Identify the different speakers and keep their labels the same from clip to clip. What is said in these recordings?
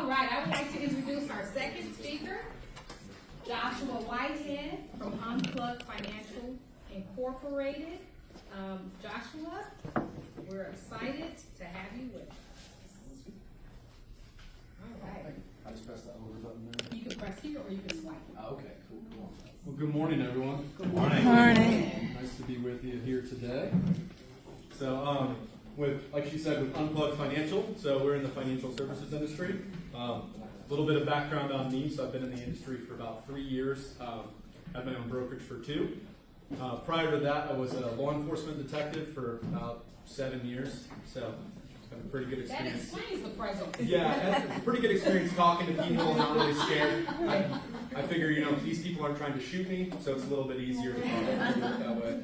Speaker 1: All right, I would like to introduce our second speaker, Joshua Whitehead from Unplugged Financial Incorporated. Joshua, we're excited to have you with us. All right.
Speaker 2: I just press the over button there.
Speaker 1: You can press here or you can swipe.
Speaker 2: Okay, cool. Well, good morning, everyone.
Speaker 1: Good morning.
Speaker 2: Nice to be with you here today. So, like she said, with Unplugged Financial, so we're in the financial services industry. A little bit of background on me. So I've been in the industry for about 3 years. Had my own brokerage for 2. Prior to that, I was a law enforcement detective for about 7 years. So it's been a pretty good experience.
Speaker 1: That explains the present.
Speaker 2: Yeah, I had a pretty good experience talking to people, not really scared. I figure, these people aren't trying to shoot me, so it's a little bit easier to do it that way.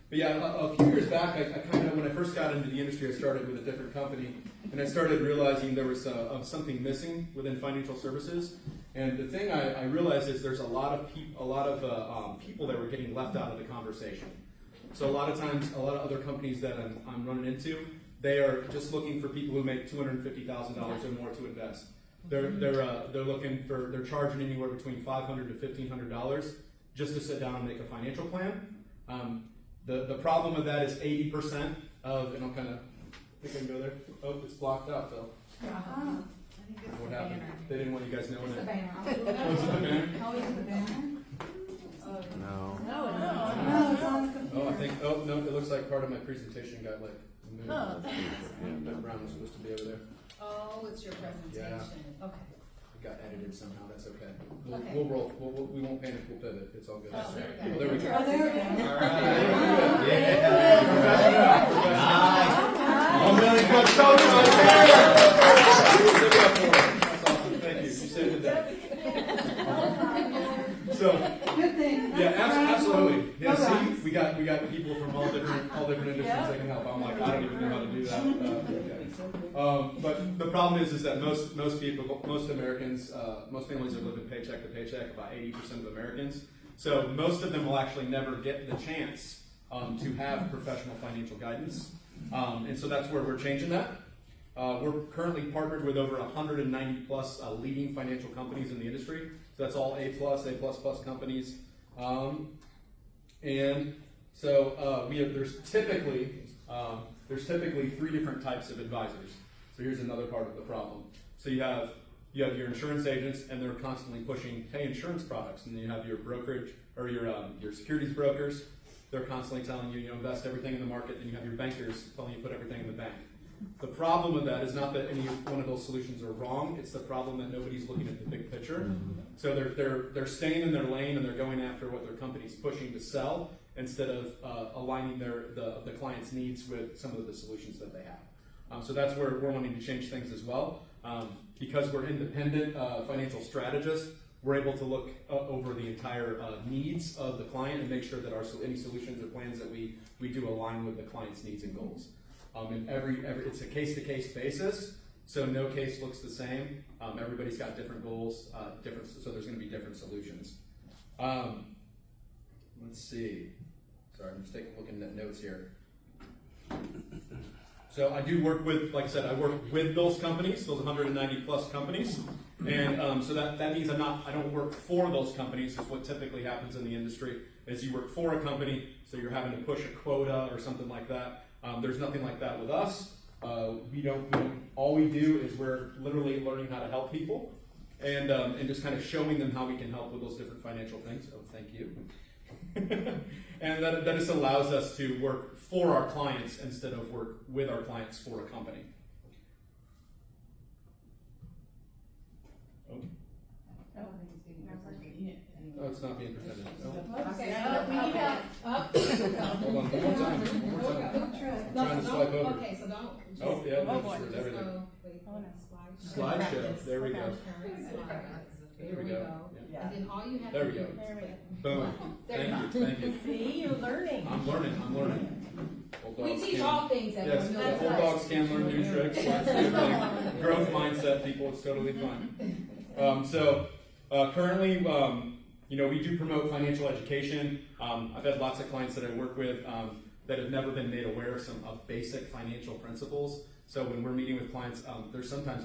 Speaker 2: But yeah, a few years back, when I first got into the industry, I started with a different company, and I started realizing there was something missing within financial services. And the thing I realized is there's a lot of people that were getting left out of the conversation. So a lot of times, a lot of other companies that I'm running into, they are just looking for people who make $250,000 or more to invest. They're charging anywhere between $500 to $1,500 just to sit down and make a financial plan. The problem with that is 80% of, and I'll kind of think I can go there. Oh, it's blocked out though.
Speaker 1: I think it's
Speaker 2: What
Speaker 1: the
Speaker 2: happened?
Speaker 1: banner.
Speaker 2: They didn't want you guys knowing
Speaker 1: It's the
Speaker 2: it.
Speaker 1: banner.
Speaker 2: Oh, is it the banner?
Speaker 1: Oh, is it the banner?
Speaker 3: No.
Speaker 1: No, it's on the computer.
Speaker 2: Oh, I think. Oh no, it looks like part of my presentation got like moved.
Speaker 1: Oh.
Speaker 2: That brown was supposed to be over there.
Speaker 1: Oh, it's your presentation. Okay.
Speaker 2: It got edited somehow. That's okay.
Speaker 1: Okay.
Speaker 2: We'll roll. We won't panic. We'll pivot. It's all good.
Speaker 1: Oh, there we go.
Speaker 2: There we go.
Speaker 1: Oh, there we go.
Speaker 2: All right. I'm really good. That's awesome. Thank you. You saved the day. So,
Speaker 4: Good thing.
Speaker 2: yeah, absolutely. Yeah, see, we got people from all different industries that can help. I'm like, I don't even know how to do that. But the problem is that most people, most Americans, most families are living paycheck to paycheck. About 80% of Americans. So most of them will actually never get the chance to have professional financial guidance. And so that's where we're changing that. We're currently partnered with over 190 plus leading financial companies in the industry. So that's all A+, A++ companies. And so there's typically 3 different types of advisors. So here's another part of the problem. So you have your insurance agents, and they're constantly pushing, hey, insurance products. And then you have your brokerage or your securities brokers. They're constantly telling you, invest everything in the market. Then you have your bankers telling you put everything in the bank. The problem with that is not that any one of those solutions are wrong. It's the problem that nobody's looking at the big picture. So they're staying in their lane and they're going after what their company's pushing to sell instead of aligning the client's needs with some of the solutions that they have. So that's where we're wanting to change things as well. Because we're independent financial strategists, we're able to look over the entire needs of the client and make sure that any solutions or plans that we do align with the client's needs and goals. And it's a case-to-case basis, so no case looks the same. Everybody's got different goals, so there's going to be different solutions. Let's see. Sorry, I'm just looking at notes here. So I do work with, like I said, I work with those companies, those 190 plus companies, and so that means I don't work for those companies. Is what typically happens in the industry is you work for a company, so you're having to push a quota or something like that. There's nothing like that with us. All we do is we're literally learning how to help people, and just kind of showing them how we can help with those different financial things. Oh, thank you. And that just allows us to work for our clients instead of work with our clients for a company. Oh, oh, it's not being presented. Oh.
Speaker 1: Okay, we need help. Up.
Speaker 2: Hold on, one more time. One more time. I'm trying to swipe over.
Speaker 1: Okay, so don't.
Speaker 2: Oh, yeah,
Speaker 1: just
Speaker 2: there's
Speaker 1: go,
Speaker 2: everything.
Speaker 1: Slideshow.
Speaker 2: Slideshow. There we go.
Speaker 1: There we go.
Speaker 4: Yeah.
Speaker 1: And then all you have
Speaker 2: There
Speaker 1: to
Speaker 2: we
Speaker 1: do
Speaker 2: go.
Speaker 1: is
Speaker 2: Boom. Thank you.
Speaker 4: See, you're learning.
Speaker 2: I'm learning. Old
Speaker 1: We
Speaker 2: dogs
Speaker 1: teach
Speaker 2: can-
Speaker 1: all things at
Speaker 2: Yes,
Speaker 1: Vermillion.
Speaker 2: old dogs can learn new tricks. That's a good thing. Growth mindset, people, it's totally fine. Currently, we do promote financial education. I've had lots of clients that I work with that have never been made aware of some basic financial principles. So when we're meeting with clients, there's sometimes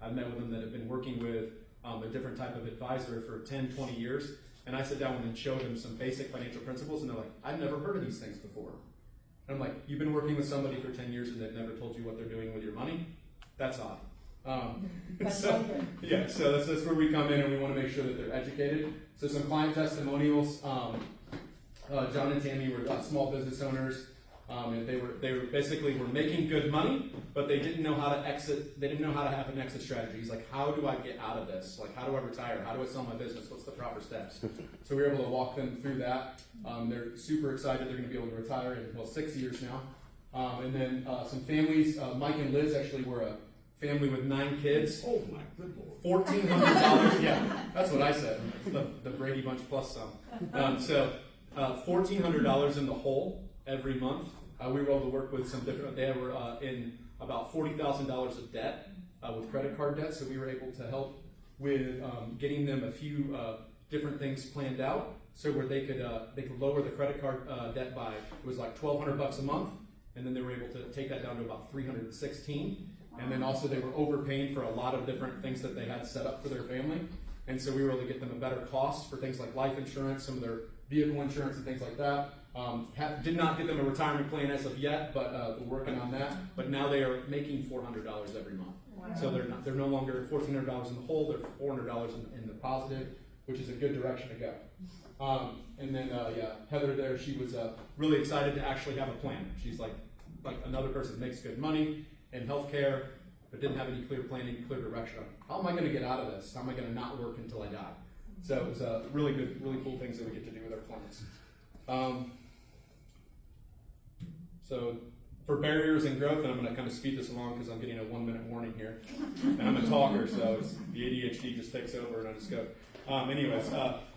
Speaker 2: I've met with them that have been working with a different type of advisor for 10, 20 years. And I sit down with them and show them some basic financial principles, and they're like, I've never heard of these things before. And I'm like, you've been working with somebody for 10 years and they've never told you what they're doing with your money? That's odd. So that's where we come in, and we want to make sure that they're educated. So some client testimonials. John and Tammy were small business owners, and they were basically making good money, but they didn't know how to exit. They didn't know how to have an exit strategy. He's like, how do I get out of this? Like, how do I retire? How do I sell my business? What's the proper steps? So we were able to walk them through that. They're super excited. They're going to be able to retire in 6 years now. And then some families. Mike and Liz actually were a family with 9 kids.
Speaker 3: Oh my good Lord.
Speaker 2: $1,400. Yeah, that's what I said. The Brady Bunch plus some. So $1,400 in the hole every month. We were able to work with some different. They were in about $40,000 of debt with credit card debt. So we were able to help with getting them a few different things planned out, so where they could lower the credit card debt by, it was like $1,200 a month, and then they were able to take that down to about $316. And then also they were overpaying for a lot of different things that they had set up for their family. And so we were able to get them a better cost for things like life insurance, some of their vehicle insurance and things like that. Did not get them a retirement plan as of yet, but we're working on that. But now they are making $400 every month.
Speaker 4: Wow.
Speaker 2: So they're no longer $1,400 in the hole, they're $400 in the positive, which is a good direction to go. And then Heather there, she was really excited to actually have a plan. She's like another person that makes good money in healthcare, but didn't have any clear planning, clear direction on how am I going to get out of this? How am I going to not work until I die? So it was really good, really cool things that we get to do with our clients. So for barriers and growth, and I'm going to kind of speed this along because I'm getting a 1-minute warning here, and I'm a talker, so the ADHD just takes over and I just go.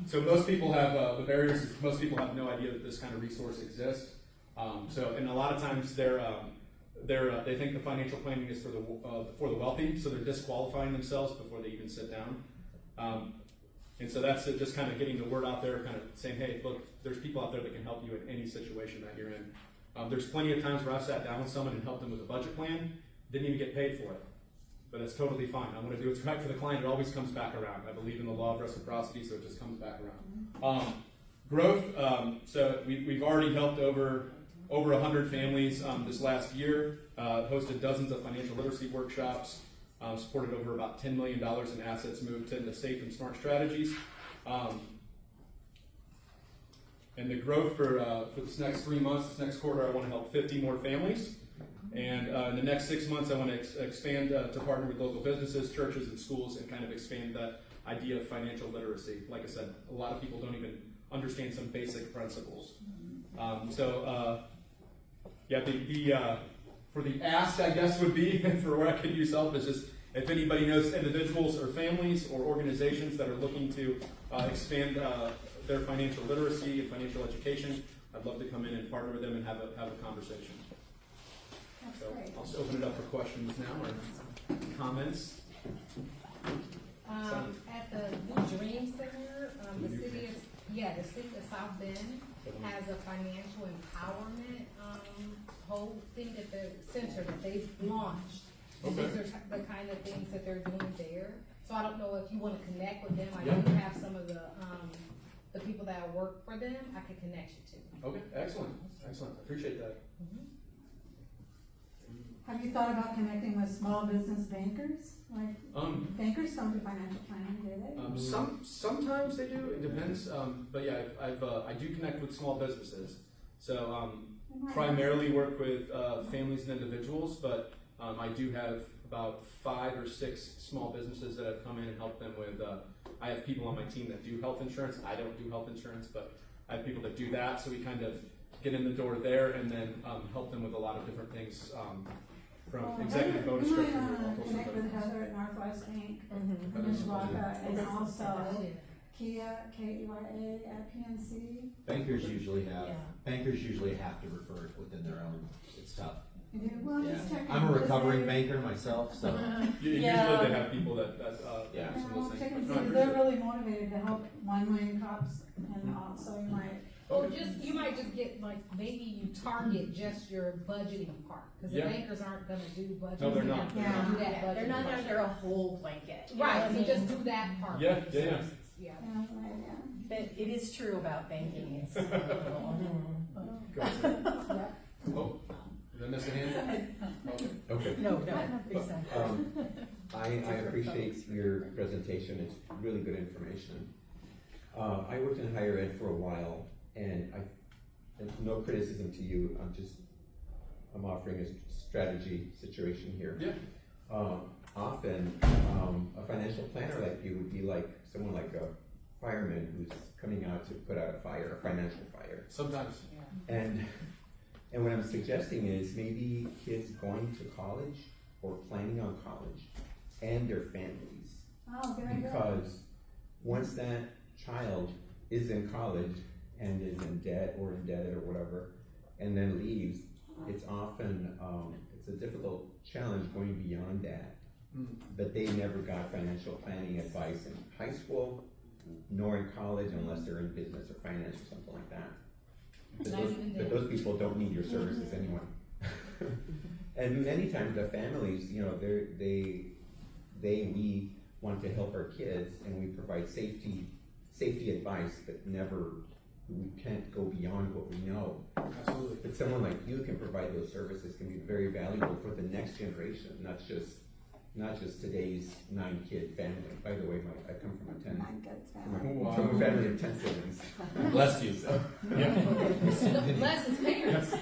Speaker 2: So most people have the barriers. Most people have no idea that this kind of resource exists. And a lot of times they think the financial planning is for the wealthy, so they're disqualifying themselves before they even sit down. And so that's just kind of getting the word out there, kind of saying, hey, look, there's people out there that can help you in any situation that you're in. There's plenty of times where I've sat down with someone and helped them with a budget plan, didn't even get paid for it. But that's totally fine. I want to do what's right for the client. It always comes back around. I believe in the law of reciprocity, so it just comes back around. Growth, so we've already helped over 100 families this last year, hosted dozens of financial literacy workshops, supported over about $10 million in assets moved into safe and smart strategies. And the growth for this next 3 months, this next quarter, I want to help 50 more families. And in the next 6 months, I want to expand to partner with local businesses, churches, and schools, and kind of expand that idea of financial literacy. Like I said, a lot of people don't even understand some basic principles. For the ask, I guess, would be, for where I could use help, is just if anybody knows individuals or families or organizations that are looking to expand their financial literacy and financial education, I'd love to come in and partner with them and have a conversation. So I'll just open it up for questions now or comments.
Speaker 1: At the New Dream Center, the city of South Bend has a financial empowerment whole thing at the center that they've launched. And
Speaker 2: Okay.
Speaker 1: these are the kind of things that they're doing there. So I don't know if you want to connect with them. I
Speaker 2: Yeah.
Speaker 1: do have some of the people that work for them. I could connect you to.
Speaker 2: Okay, excellent. Excellent. I appreciate that.
Speaker 5: Have you thought about connecting with small business bankers? Like, bankers don't do financial planning, do they?
Speaker 2: Sometimes they do. It depends. But yeah, I do connect with small businesses. So primarily work with families and individuals, but I do have about 5 or 6 small businesses that have come in and helped them with. I have people on my team that do health insurance. I don't do health insurance, but I have people that do that. So we kind of get in the door there and then help them with a lot of different things. From executive bonus
Speaker 5: You
Speaker 2: structure.
Speaker 5: might connect with Heather at Northwest Bank, Mishawaka, and also Kia, K-E-Y-A at PNC.
Speaker 6: Bankers usually have to refer it within their own. It's tough.
Speaker 5: You do? Well,
Speaker 6: Yeah.
Speaker 5: just check
Speaker 6: I'm a
Speaker 5: in,
Speaker 6: recovering
Speaker 5: just
Speaker 6: banker myself, so
Speaker 2: Usually they have people that
Speaker 6: Yeah.
Speaker 2: do some of those
Speaker 5: check and
Speaker 2: things.
Speaker 5: see,
Speaker 2: But no, I
Speaker 5: they're
Speaker 2: appreciate it.
Speaker 5: really motivated to help 1 million cops, and also you might
Speaker 1: Or just, you might just get like, maybe you target just your budgeting part, cause the
Speaker 2: Yeah.
Speaker 1: bankers aren't gonna do budgeting.
Speaker 2: No, they're not.
Speaker 1: They're gonna do that budgeting.
Speaker 4: They're not
Speaker 1: part.
Speaker 4: under a whole blanket. You know what
Speaker 1: Right,
Speaker 4: I
Speaker 1: so
Speaker 4: mean?
Speaker 1: just do that part.
Speaker 2: Yeah.
Speaker 1: Yeah.
Speaker 5: Yeah, right, yeah.
Speaker 4: But it is true about banking, it's a little,
Speaker 2: Go ahead. Oh, did I miss a hand?
Speaker 3: Okay.
Speaker 4: no, exactly.
Speaker 3: I appreciate your presentation, it's really good information. I worked in higher ed for a while, and no criticism to you, I'm offering a strategy situation here.
Speaker 2: Yeah.
Speaker 3: Often, a financial planner like you would be like someone like a fireman who's coming out to put out a fire, a financial fire.
Speaker 2: Sometimes.
Speaker 3: And what I'm suggesting is maybe kids going to college or planning on college and their families.
Speaker 5: Oh, very good.
Speaker 3: Because once that child is in college and is in debt or indebted or whatever, and then leaves, it's often, it's a difficult challenge going beyond that. But they never got financial planning advice in high school, nor in college unless they're in business or finance or something like that. But those people don't need your services anyway. And many times the families, you know, we want to help our kids and we provide safety advice, but never, we can't go beyond what we know.
Speaker 2: Absolutely.
Speaker 3: But someone like you can provide those services, can be very valuable for the next generation, not just today's 9-kid family. By the way, I come from a 10,
Speaker 5: My good family.
Speaker 2: Wow.
Speaker 3: from a family of 10 siblings.
Speaker 2: Bless you. Yeah.
Speaker 1: Bless his parents.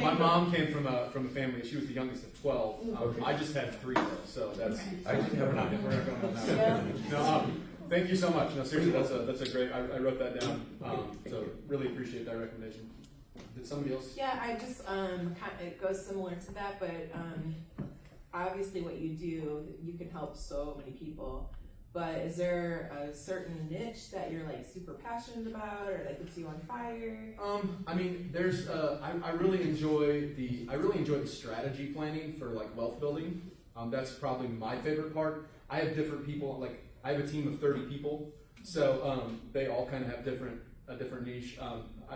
Speaker 2: My mom came from a family. She was the youngest of 12.
Speaker 3: Okay.
Speaker 2: I just had 3 though, so that's.
Speaker 3: I didn't have
Speaker 2: we're not going on that. No, thank you so much. No, seriously, that's a great. I wrote that down. So really appreciate that recommendation. Did somebody else?
Speaker 7: Yeah, I just it goes similar to that, but obviously what you do, you can help so many people. But is there a certain niche that you're like super passionate about, or that gets you on fire?
Speaker 2: I mean, there's I really enjoy the strategy planning for like wealth building. That's probably my favorite part. I have different people, like I have a team of 30 people, so they all kind of have a different niche.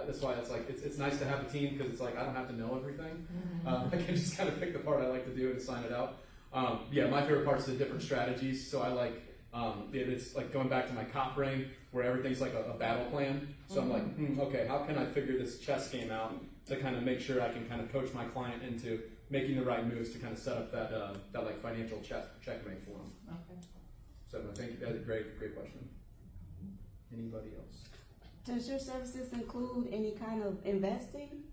Speaker 2: That's why it's like it's nice to have a team because it's like I don't have to know everything. I can just kind of pick the part I like to do and sign it out. Yeah, my favorite part is the different strategies. So I like it's like going back to my cop brain where everything's like a battle plan. So I'm like, okay, how can I figure this chess game out to kind of make sure I can kind of coach my client into making the right moves to kind of set up that like financial checkmate for them.
Speaker 7: Okay.
Speaker 2: So I think that's a great question. Anybody else?
Speaker 8: Does your services include any kind of investing?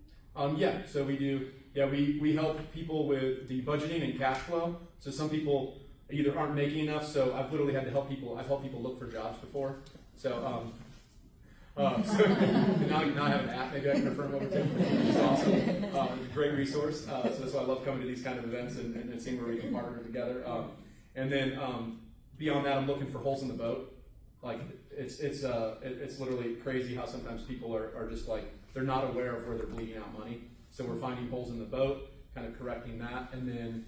Speaker 2: Yeah, so we do. Yeah, we help people with the budgeting and cash flow. So some people either aren't making enough. So I've literally had to help people. I've helped people look for jobs before. So so now I have an app. Maybe I can refer them over to. It's awesome. Great resource. So that's why I love coming to these kind of events and seeing where we can partner together. And then beyond that, I'm looking for holes in the boat. Like it's literally crazy how sometimes people are just like they're not aware of where they're bleeding out money. So we're finding holes in the boat, kind of correcting that, and then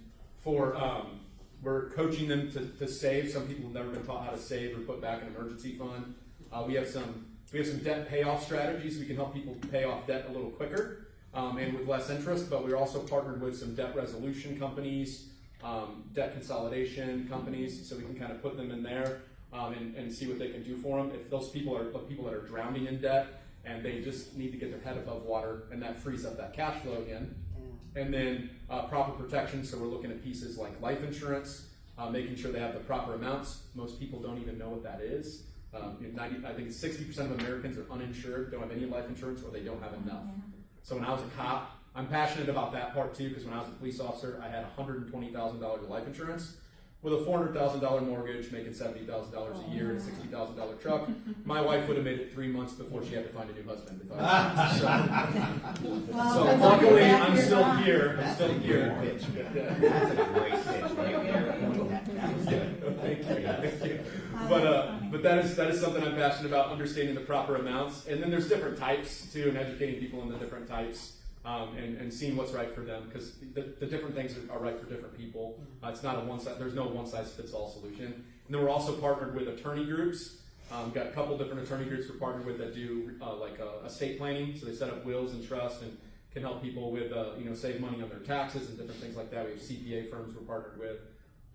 Speaker 2: we're coaching them to save. Some people have never been taught how to save or put back an emergency fund. We have some debt payoff strategies. We can help people pay off debt a little quicker and with less interest. But we're also partnered with some debt resolution companies, debt consolidation companies, so we can kind of put them in there. And see what they can do for them. If those people are people that are drowning in debt and they just need to get their head above water, and that frees up that cash flow again. And then proper protection, so we're looking at pieces like life insurance, making sure they have the proper amounts. Most people don't even know what that is. I think 60% of Americans are uninsured, don't have any life insurance, or they don't have enough. So when I was a cop, I'm passionate about that part too, because when I was a police officer, I had $120,000 of life insurance. With a $400,000 mortgage, making $70,000 a year, and a $60,000 truck, my wife would have made it 3 months before she had to find a new husband. So luckily, I'm still here. I'm still here.
Speaker 6: That's a great pitch right there.
Speaker 2: Thank you. But that is something I'm passionate about, understanding the proper amounts. And then there's different types too, and educating people in the different types. And seeing what's right for them, because the different things are right for different people. It's not there's no one size fits all solution. And then we're also partnered with attorney groups Got a couple different attorney groups we're partnered with that do estate planning. So they set up wills and trusts and can help people with save money on their taxes and different things like that. We have CPA firms we're partnered with,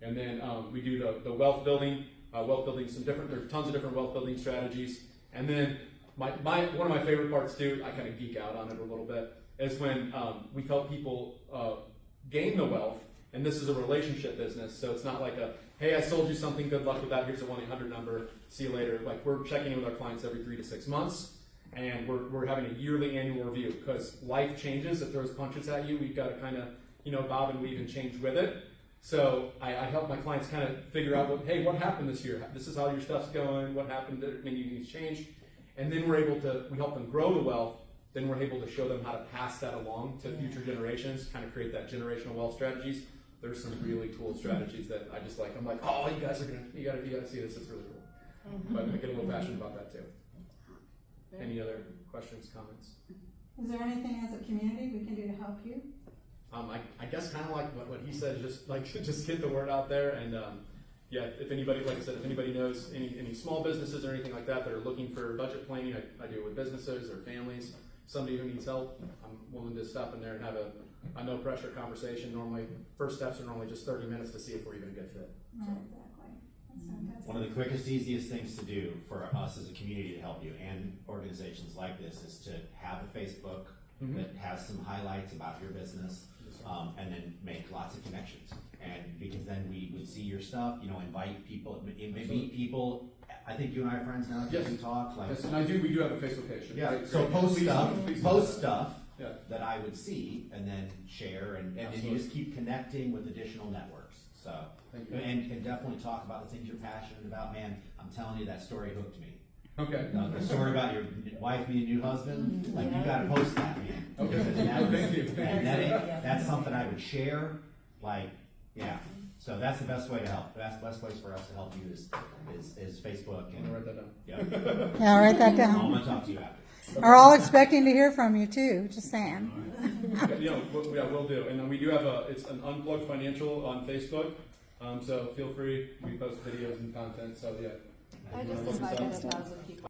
Speaker 2: and then we do the wealth building. There's tons of different wealth building strategies. And then one of my favorite parts too, I kind of geek out on it a little bit, is when we help people gain the wealth. And this is a relationship business, so it's not like hey, I sold you something, good luck with that, here's a 1-800 number, see you later. Like, we're checking in with our clients every 3 to 6 months, and we're having a yearly annual review, because life changes, it throws punches at you, we've got to kind of, bob and weave and change with it. So I help my clients kind of figure out, what happened this year? This is how your stuff's going, what happened, maybe things changed. And then we help them grow the wealth, then we're able to show them how to pass that along to future generations, kind of create that generational wealth strategies. There's some really cool strategies that I just like. I'm like, oh, you guys you gotta see this. It's really cool. But I get a little passionate about that too. Any other questions, comments?
Speaker 5: Is there anything as a community we can do to help you?
Speaker 2: I guess kind of like what he said, just get the word out there, and if anybody, like I said, if anybody knows any small businesses or anything like that are looking for budget planning, I do it with businesses or families. Somebody who needs help, I'm willing to stop in there and have a no pressure conversation. Normally, first steps are normally just 30 minutes to see if we're even a good fit.
Speaker 5: Right, exactly. That's fantastic.
Speaker 6: One of the quickest, easiest things to do for us as a community to help you and organizations like this is to have a Facebook that has some highlights about your business, and then make lots of connections. And because then we would see your stuff, invite people, meet people. I think you and I are friends now.
Speaker 2: Yes.
Speaker 6: We talk.
Speaker 2: Yes, and we do have a Facebook page.
Speaker 6: Yeah.
Speaker 2: Great,
Speaker 6: So
Speaker 2: great.
Speaker 6: post stuff
Speaker 2: Yeah.
Speaker 6: that I would see and then share, and you just keep connecting with additional networks. So,
Speaker 2: Thank you.
Speaker 6: and definitely talk about the things you're passionate about. Man, I'm telling you, that story hooked me.
Speaker 2: Okay.
Speaker 6: The story about your wife meeting a new husband, like, you gotta post that, man.
Speaker 2: Okay.
Speaker 6: Because that-
Speaker 2: Thank you.
Speaker 6: and that's something I would share, yeah. So that's the best way to help. That's the best place for us to help you is Facebook.
Speaker 2: I'm gonna write that down.
Speaker 6: Yep.
Speaker 9: Yeah, write that
Speaker 6: I'm
Speaker 9: down.
Speaker 6: gonna talk to you after.
Speaker 9: Are all expecting to hear from you too, just saying.
Speaker 2: We'll do. And then we do have it's an Unplugged Financial on Facebook. So feel free, we post videos and content, so yeah.
Speaker 7: I just invited 1,000 people.